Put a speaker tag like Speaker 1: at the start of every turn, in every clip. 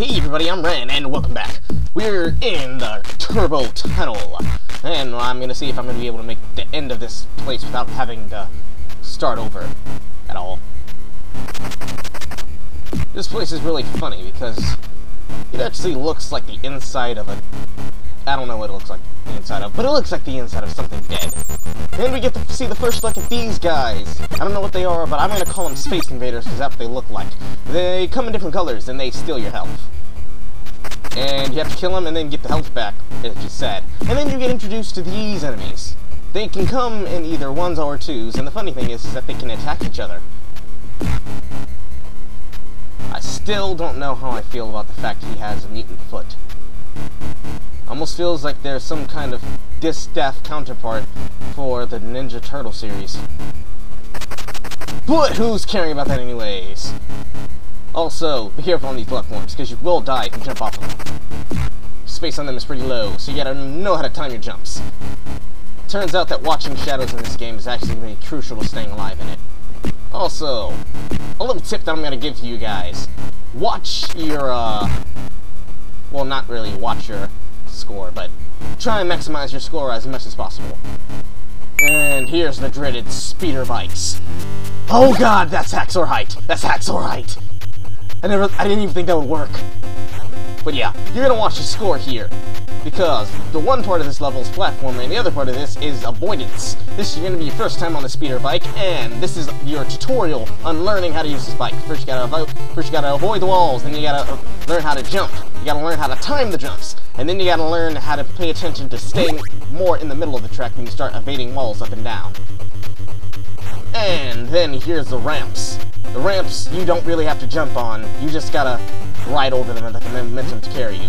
Speaker 1: Hey everybody, I'm Ren, and welcome back. We're in the Turbo Tunnel, and I'm gonna see if I'm gonna be able to make the end of this place without having to start over at all. This place is really funny because it actually looks like the inside of a... I don't know what it looks like the inside of, but it looks like the inside of something dead. And we get to see the first look at these guys. I don't know what they are, but I'm gonna call them Space Invaders because that's what they look like. They come in different colors and they steal your health. And you have to kill them and then get the health back, it's just sad. And then you get introduced to these enemies. They can come in either ones or twos, and the funny thing is that they can attack each other. I still don't know how I feel about the fact he has a mutant foot. Almost feels like there's some kind of distaff counterpart for the Ninja Turtle series. But who's caring about that anyways? Also, be careful on these platforms, because you will die if you jump off of them. Space on them is pretty low, so you gotta know how to time your jumps. Turns out that watching shadows in this game is actually going to be crucial to staying alive in it. Also, a little tip that I'm gonna give to you guys. Watch your, well, not really watch your score, but try and maximize your score as much as possible. And here's the dreaded speeder bikes. Oh god, that's Hacksaw height! That's Hacksaw height! I didn't even think that would work. But yeah, you're gonna watch the score here, because the one part of this level is platforming, and the other part of this is avoidance. This is gonna be your first time on the speeder bike, and this is your tutorial on learning how to use this bike. First you gotta avoid the walls, then you gotta learn how to jump. You gotta learn how to time the jumps, and then you gotta learn how to pay attention to staying more in the middle of the track when you start evading walls up and down. And then here's the ramps. The ramps you don't really have to jump on, you just gotta ride over them and let the momentum to carry you.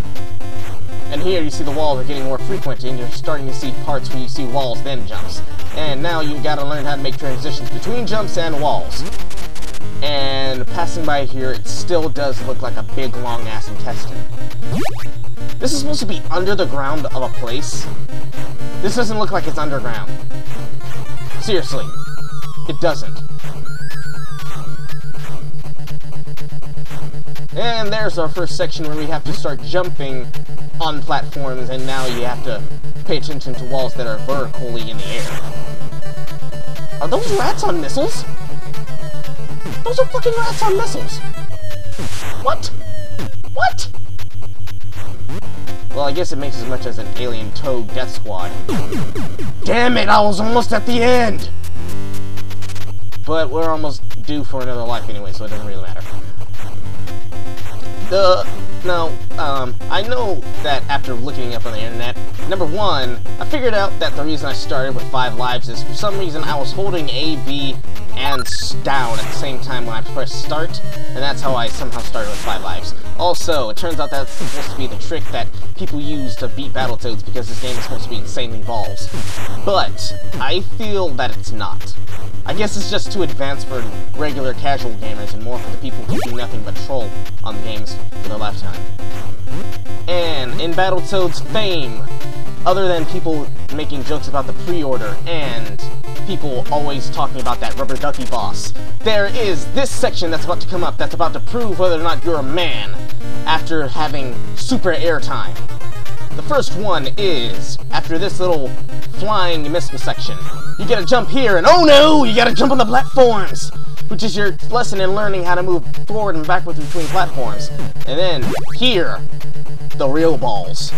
Speaker 1: And here you see the walls are getting more frequent, and you're starting to see parts where you see walls then jumps. And now you gotta learn how to make transitions between jumps and walls. And passing by here, it still does look like a big long-ass intestine. This is supposed to be under the ground of a place. This doesn't look like it's underground. Seriously, it doesn't. And there's our first section where we have to start jumping on platforms, and now you have to pay attention to walls that are vertically in the air. Are those rats on missiles? Those are fucking rats on missiles! What? What? Well, I guess it makes as much as an alien toad death squad. Damn it, I was almost at the end! But we're almost due for another life anyway, so it doesn't really matter. I know that after looking up on the internet, number one, I figured out that the reason I started with 5 lives is for some reason I was holding A, B, and down at the same time when I pressed start, and that's how I somehow started with 5 lives. Also, it turns out that's supposed to be the trick that people use to beat Battletoads because this game is supposed to be insanely balls. But I feel that it's not. I guess it's just too advanced for regular casual gamers and more for the people who do nothing but troll on the games for their lifetime. And in Battletoads fame, other than people making jokes about the pre-order and people always talking about that rubber ducky boss, there is this section that's about to come up that's about to prove whether or not you're a man after having super airtime. The first one is, after this little flying missile section, you gotta jump here, and oh no, you gotta jump on the platforms! Which is your lesson in learning how to move forward and backwards between platforms. And then, here, the real balls.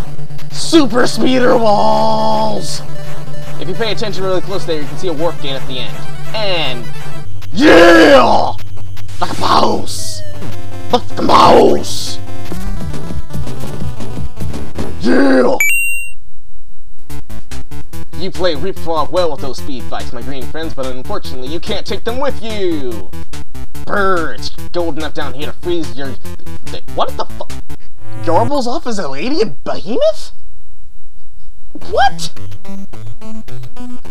Speaker 1: Super speeder balls! If you pay attention really close there, you can see a warp gate at the end. And, yeah! Like a mouse! Like a mouse! Yeah! You play Rip-croaking well with those speed bikes, my green friends, but unfortunately you can't take them with you! Birds! Gold enough down here to freeze your... What the fuck? Yarbles off as a lady in Behemoth? What?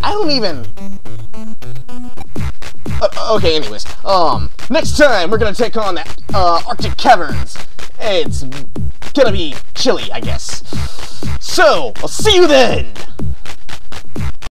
Speaker 1: I don't even... Okay, anyways. Next time we're gonna take on that, Arctic Caverns. It's gonna be chilly, I guess. So, I'll see you then!